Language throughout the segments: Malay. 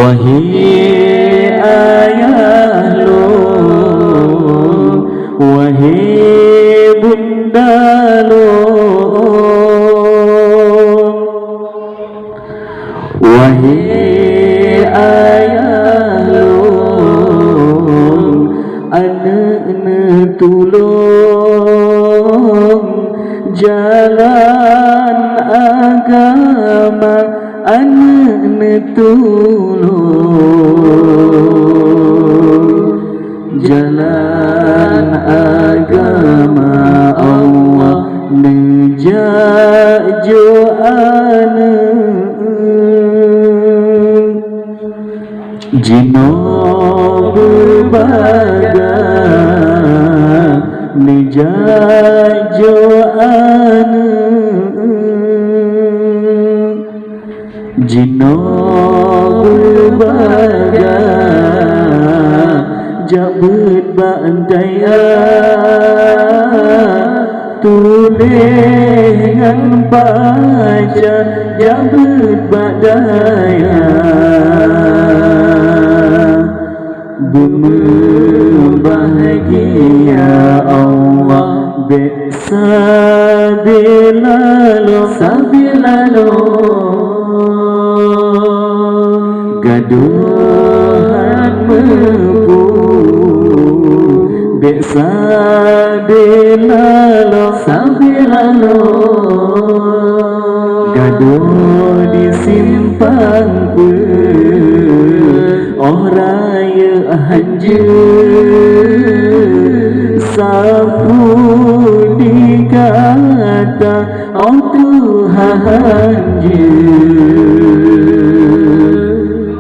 wahai ayah lo, wahai bunda lo, wahai ayah lo, anak tolong jalan agama, anak tolong jalan agama Allah, menjajo anak jino berbagai, menjajo anak jino berbagai, jabut bandaya tulengan baca, jabut bandaya bahagia Allah besabilalo sabilalo gaduhan mempu besabilalo sabilalo gaduh disimpan oraya hanjir sapu dikata oh Tuhan hanjir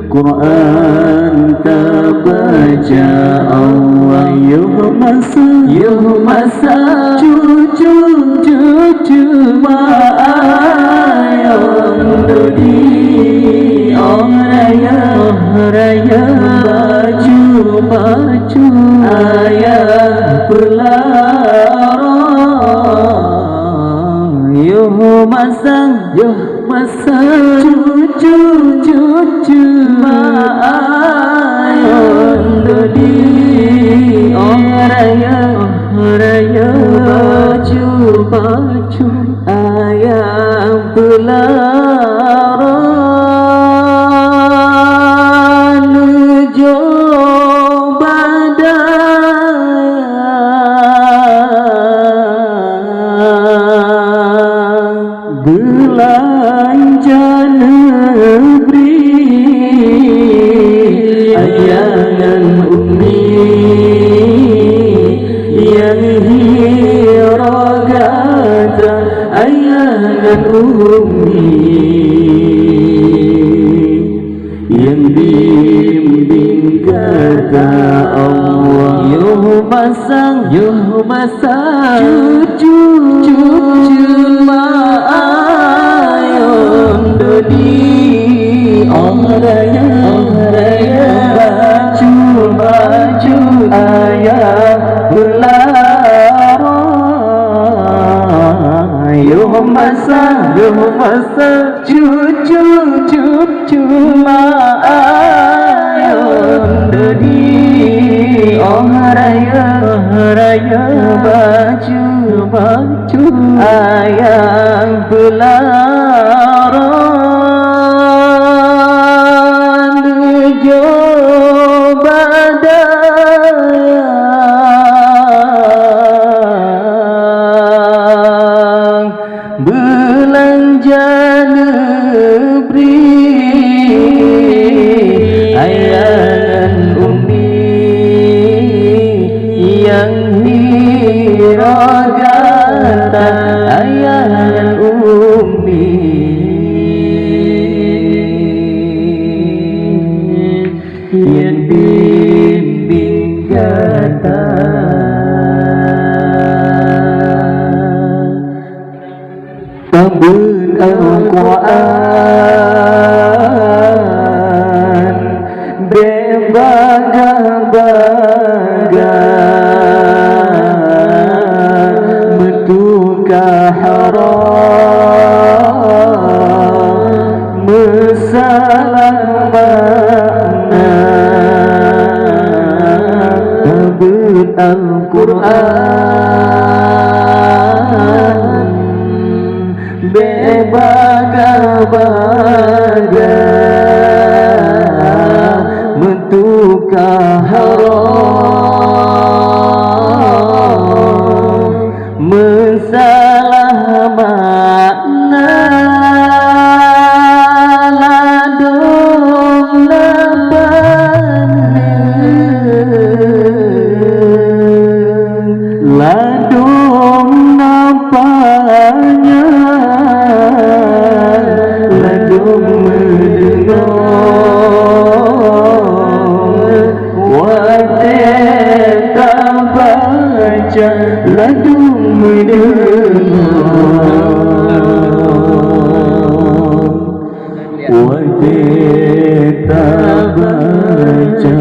Quran tak baca Allah yuh masa cucu ma'ayong dudi raya baju ayah pelarang yuh masa cucu ma'ayong dudi raya baju ayah pelarang nuju belanja negeri ayahan umi yang hiragata ayahan umi yang bimbing kata Allah yuh masang cucu ma'ayong dodi raya baju ayah belarang yuh masa cucu ma'ayong dodi raya baju ayah belarang nuju badang belanja negeri ayahan umi yang hiragata ayahan umi yang bimbing kata tambun Al-Quran berbagai-bagai metuka haram mesalah sudut Al-Quran berbagai-bagai bentuk haram mensalah makna ladung nampaknya ladung mendengar wajib tak baca ladung mendengar wajib tak baca